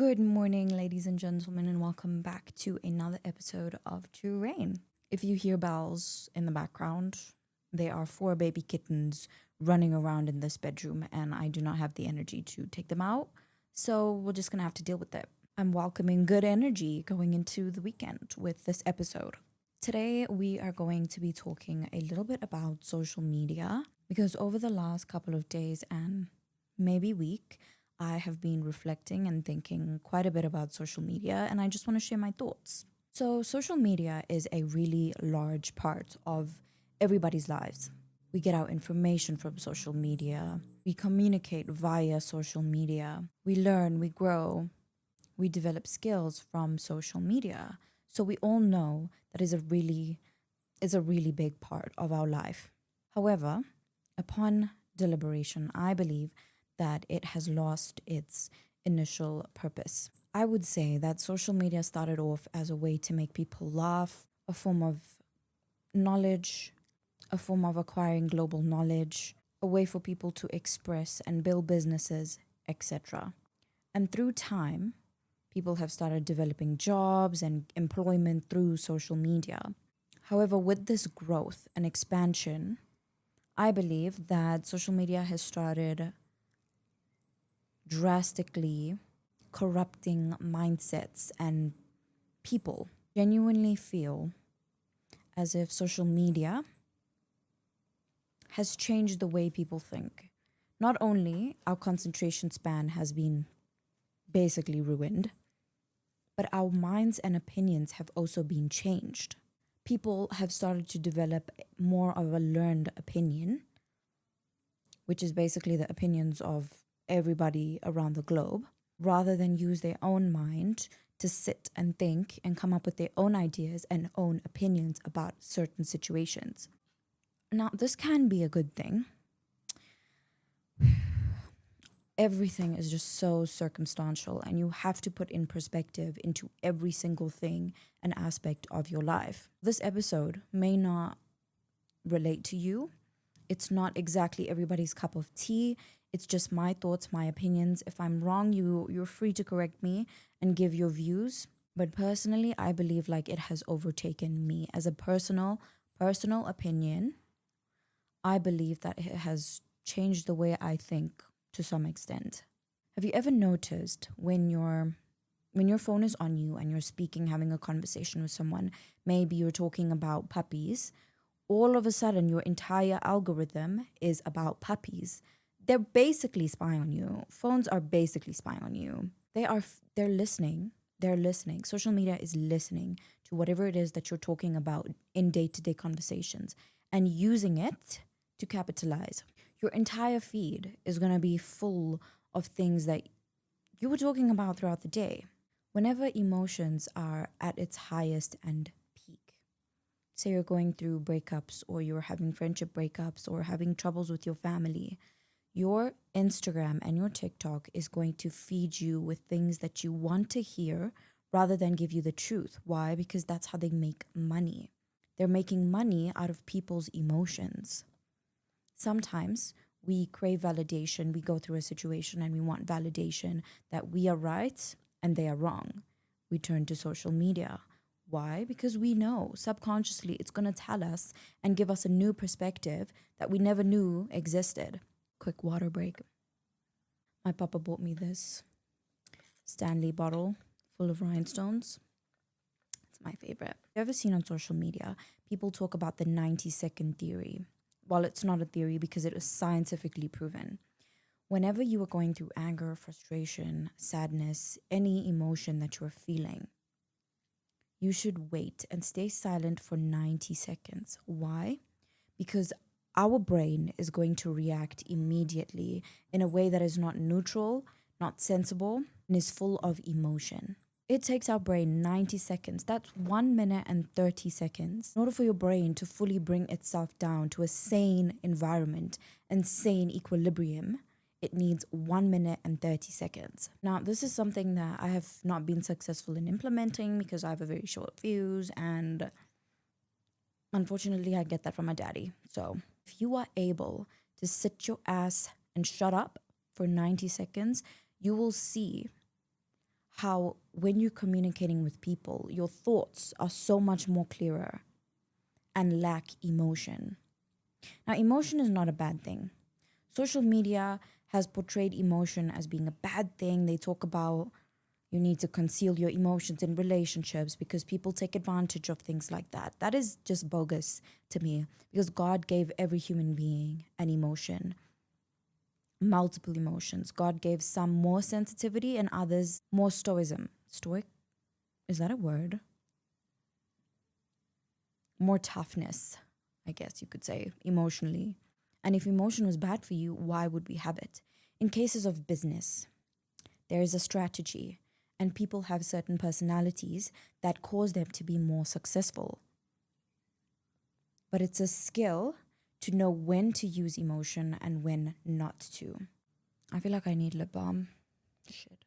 Good morning, ladies and gentlemen, and welcome back to another episode of True Rain. If you hear bells in the background, they are four baby kittens running around in this bedroom, and I do not have the energy to take them out, so we're just gonna have to deal with it. I'm welcoming good energy going into the weekend with this episode. Today, we are going to be talking a little bit about social media because over the last couple of days and maybe week, I have been reflecting and thinking quite a bit about social media, and I just want to share my thoughts. So, social media is a really large part of everybody's lives. We get our information from social media, we communicate via social media, we learn, we grow, we develop skills from social media. So, we all know that is a really big part of our life. However, upon deliberation, I believe that it has lost its initial purpose. I would say that social media started off as a way to make people laugh, a form of knowledge, a form of acquiring global knowledge, a way for people to express and build businesses, etc. And through time, people have started developing jobs and employment through social media. However, with this growth and expansion, I believe that social media has started drastically corrupting mindsets, and people genuinely feel as if social media has changed the way people think. Not only our concentration span has been basically ruined, but our minds and opinions have also been changed. People have started to develop more of a learned opinion, which is basically the opinions of everybody around the globe, rather than use their own mind to sit and think and come up with their own ideas and own opinions about certain situations. Now, this can be a good thing. Everything is just so circumstantial, and you have to put in perspective into every single thing and aspect of your life. This episode may not relate to you. It's not exactly everybody's cup of tea. It's just my thoughts, my opinions. If I'm wrong, you're free to correct me and give your views. But personally, I believe like it has overtaken me as a personal opinion. I believe that it has changed the way I think to some extent. Have you ever noticed when your phone is on you and you're speaking, having a conversation with someone, maybe you're talking about puppies, all of a sudden your entire algorithm is about puppies. They're basically spying on you. Phones are basically spying on you. They're listening. They're listening. Social media is listening to whatever it is that you're talking about in day-to-day conversations and using it to capitalize. Your entire feed is going to be full of things that you were talking about throughout the day. Whenever emotions are at its highest and peak, say you're going through breakups or you're having friendship breakups or having troubles with your family, your Instagram and your TikTok is going to feed you with things that you want to hear rather than give you the truth. Why? Because that's how they make money. They're making money out of people's emotions. Sometimes we crave validation. We go through a situation and we want validation that we are right and they are wrong. We turn to social media. Why? Because we know subconsciously it's going to tell us and give us a new perspective that we never knew existed. Quick water break. My papa bought me this Stanley bottle full of rhinestones. It's my favorite. Have you ever seen on social media, people talk about the 90-second theory? Well, it's not a theory because it is scientifically proven. Whenever you are going through anger, frustration, sadness, any emotion that you're feeling, you should wait and stay silent for 90 seconds. Why? Because our brain is going to react immediately in a way that is not neutral, not sensible, and is full of emotion. It takes our brain 90 seconds. That's 1 minute and 30 seconds. In order for your brain to fully bring itself down to a sane environment and sane equilibrium, it needs 1 minute and 30 seconds. Now, this is something that I have not been successful in implementing because I have a very short fuse, and unfortunately, I get that from my daddy. So if you are able to sit your ass and shut up for 90 seconds, you will see how when you're communicating with people, your thoughts are so much more clearer and lack emotion. Now, emotion is not a bad thing. Social media has portrayed emotion as being a bad thing. They talk about you need to conceal your emotions in relationships because people take advantage of things like that. That is just bogus to me because God gave every human being an emotion, multiple emotions. God gave some more sensitivity and others more stoicism. Stoic? Is that a word? More toughness, I guess you could say, emotionally. And if emotion was bad for you, why would we have it? In cases of business, there is a strategy, and people have certain personalities that cause them to be more successful. But it's a skill to know when to use emotion and when not to. I feel like I need lip balm. Shit.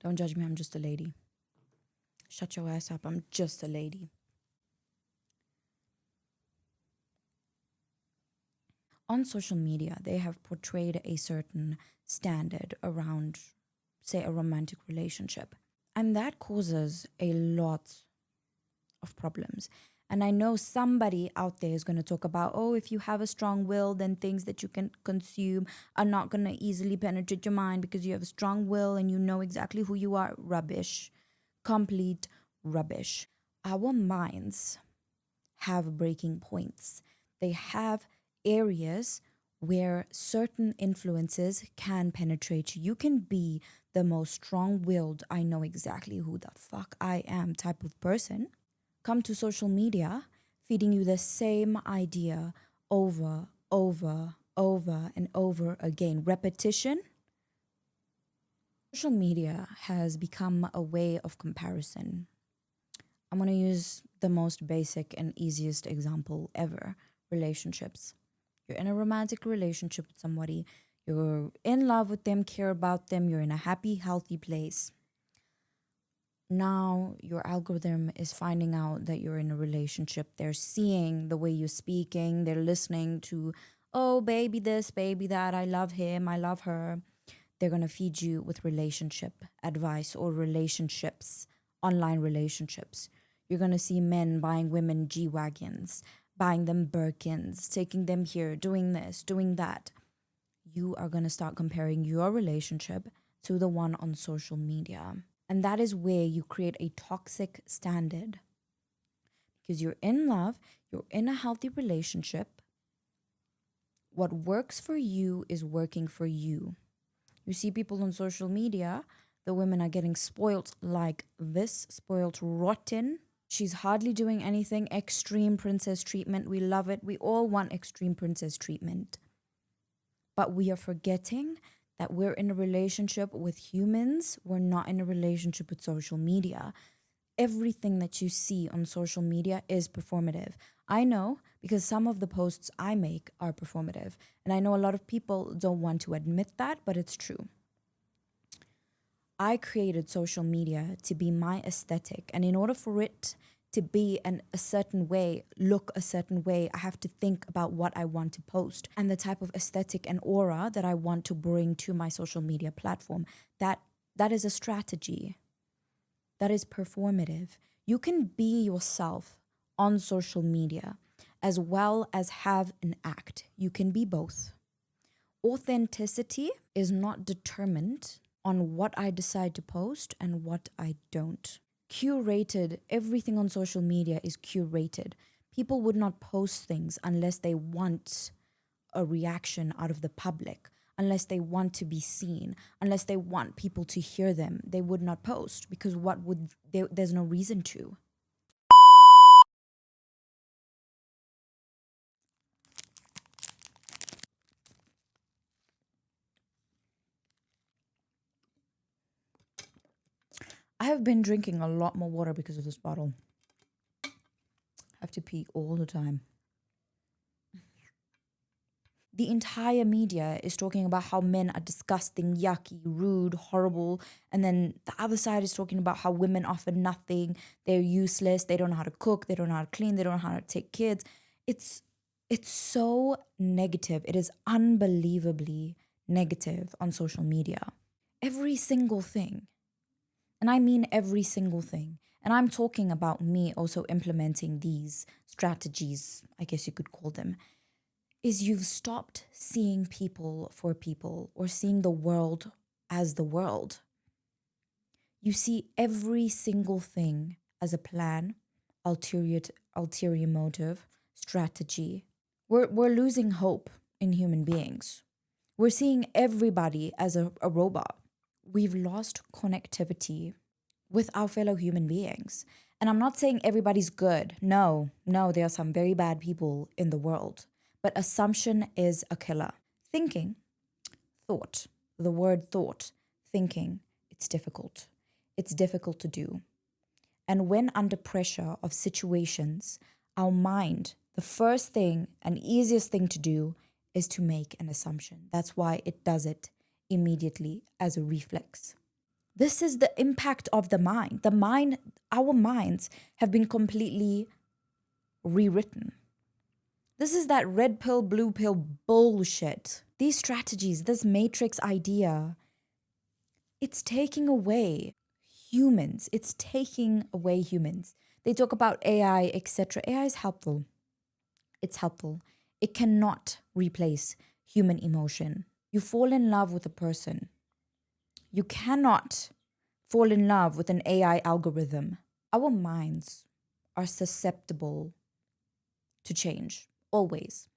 Don't judge me, I'm just a lady. Shut your ass up, I'm just a lady. On social media, they have portrayed a certain standard around, say, a romantic relationship. And that causes a lot of problems. And I know somebody out there is going to talk about, oh, if you have a strong will, then things that you can consume are not going to easily penetrate your mind because you have a strong will and you know exactly who you are. Rubbish. Complete rubbish. Our minds have breaking points. They have areas where certain influences can penetrate you. You can be the most strong willed, I know exactly who the fuck I am type of person. Come to social media, feeding you the same idea over, and over again. Repetition. Social media has become a way of comparison. I'm going to use the most basic and easiest example ever: relationships. You're in a romantic relationship with somebody, you're in love with them, care about them, you're in a happy, healthy place. Now your algorithm is finding out that you're in a relationship. They're seeing the way you're speaking, they're listening to, oh, baby this, baby that, I love him, I love her. They're going to feed you with relationship advice or relationships, online relationships. You're going to see men buying women G-Wagons, buying them Birkins, taking them here, doing this, doing that. You are going to start comparing your relationship to the one on social media. And that is where you create a toxic standard. Because you're in love, you're in a healthy relationship. What works for you is working for you. You see people on social media, the women are getting spoiled like this, spoiled rotten. She's hardly doing anything. Extreme princess treatment. We love it. We all want extreme princess treatment. But we are forgetting that we're in a relationship with humans. We're not in a relationship with social media. Everything that you see on social media is performative. I know because some of the posts I make are performative. And I know a lot of people don't want to admit that, but it's true. I created social media to be my aesthetic. And in order for it to be a certain way, look a certain way, I have to think about what I want to post and the type of aesthetic and aura that I want to bring to my social media platform. That is a strategy. That is performative. You can be yourself on social media as well as have an act. You can be both. Authenticity is not determined on what I decide to post and what I don't. Curated, everything on social media is curated. People would not post things unless they want a reaction out of the public, unless they want to be seen, unless they want people to hear them. They would not post because there's no reason to. I have been drinking a lot more water because of this bottle. I have to pee all the time. The entire media is talking about how men are disgusting, yucky, rude, horrible. And then the other side is talking about how women offer nothing. They're useless. They don't know how to cook. They don't know how to clean. They don't know how to take kids. It's so negative. It is unbelievably negative on social media. Every single thing. And I mean every single thing. And I'm talking about me also implementing these strategies, I guess you could call them, is you've stopped seeing people for people or seeing the world as the world. You see every single thing as a plan, ulterior motive, strategy. We're losing hope in human beings. We're seeing everybody as a robot. We've lost connectivity with our fellow human beings. And I'm not saying everybody's good. No, there are some very bad people in the world. But assumption is a killer. Thinking, thought, the word thought, thinking, it's difficult. It's difficult to do. And when under pressure of situations, our mind, the first thing and easiest thing to do is to make an assumption. That's why it does it immediately as a reflex. This is the impact of the mind. Our minds have been completely rewritten. This is that red pill, blue pill bullshit. These strategies, this matrix idea, it's taking away humans. It's taking away humans. They talk about AI, etc. AI is helpful. It's helpful. It cannot replace human emotion. You fall in love with a person. You cannot fall in love with an AI algorithm. Our minds are susceptible to change, always.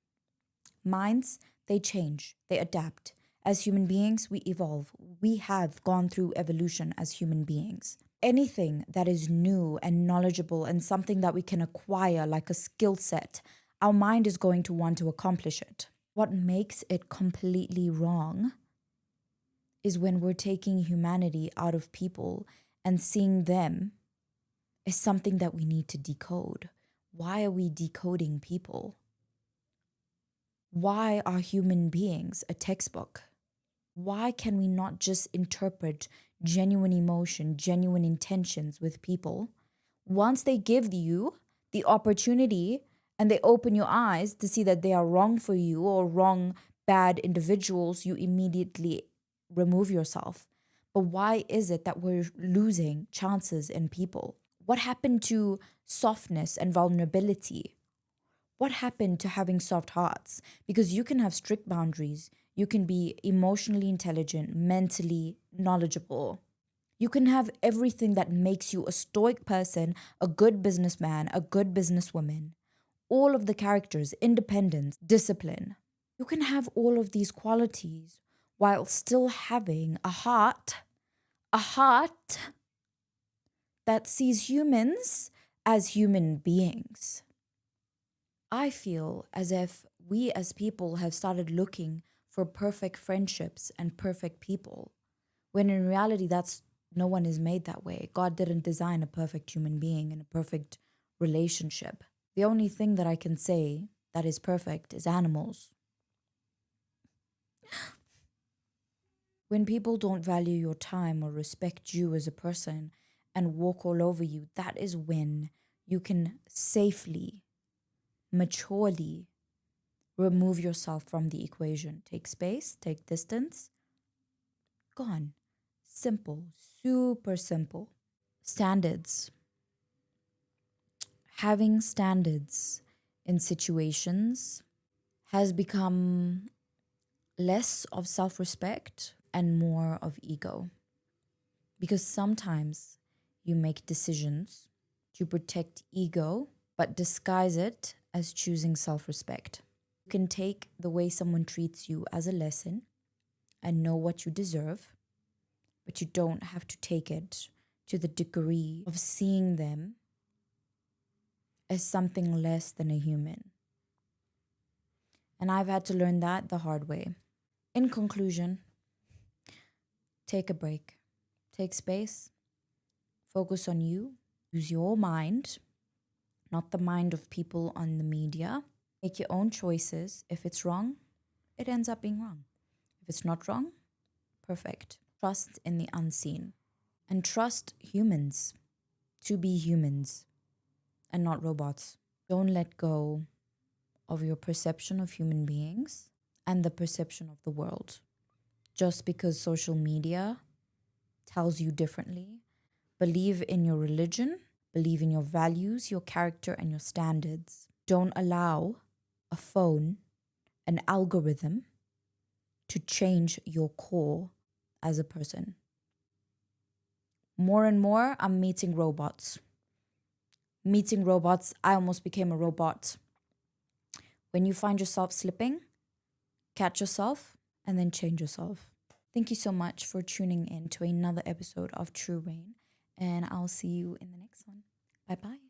Minds, they change, they adapt. As human beings, we evolve. We have gone through evolution as human beings. Anything that is new and knowledgeable and something that we can acquire like a skill set, our mind is going to want to accomplish it. What makes it completely wrong is when we're taking humanity out of people and seeing them as something that we need to decode. Why are we decoding people? Why are human beings a textbook? Why can we not just interpret genuine emotion, genuine intentions with people? Once they give you the opportunity and they open your eyes to see that they are wrong for you or wrong, bad individuals, you immediately remove yourself. But why is it that we're losing chances in people? What happened to softness and vulnerability? What happened to having soft hearts? Because you can have strict boundaries. You can be emotionally intelligent, mentally knowledgeable. You can have everything that makes you a stoic person, a good businessman, a good businesswoman. All of the characters, independence, discipline. You can have all of these qualities while still having a heart that sees humans as human beings. I feel as if we as people have started looking for perfect friendships and perfect people, when in reality, no one is made that way. God didn't design a perfect human being and a perfect relationship. The only thing that I can say that is perfect is animals. When people don't value your time or respect you as a person and walk all over you, that is when you can safely, maturely remove yourself from the equation. Take space, take distance. Gone. Simple, super simple. Standards. Having standards in situations has become less of self-respect and more of ego. Because sometimes you make decisions to protect ego, but disguise it as choosing self-respect. You can take the way someone treats you as a lesson and know what you deserve, but you don't have to take it to the degree of seeing them as something less than a human. And I've had to learn that the hard way. In conclusion, take a break, take space, focus on you, use your mind, not the mind of people on the media. Make your own choices. If it's wrong, it ends up being wrong. If it's not wrong, perfect. Trust in the unseen and trust humans to be humans and not robots. Don't let go of your perception of human beings and the perception of the world. Just because social media tells you differently. Believe in your religion, believe in your values, your character, and your standards. Don't allow a phone, an algorithm, to change your core as a person. More and more, I'm meeting robots. I almost became a robot. When you find yourself slipping, catch yourself and then change yourself. Thank you so much for tuning in to another episode of True Rain, and I'll see you in the next one. Bye bye.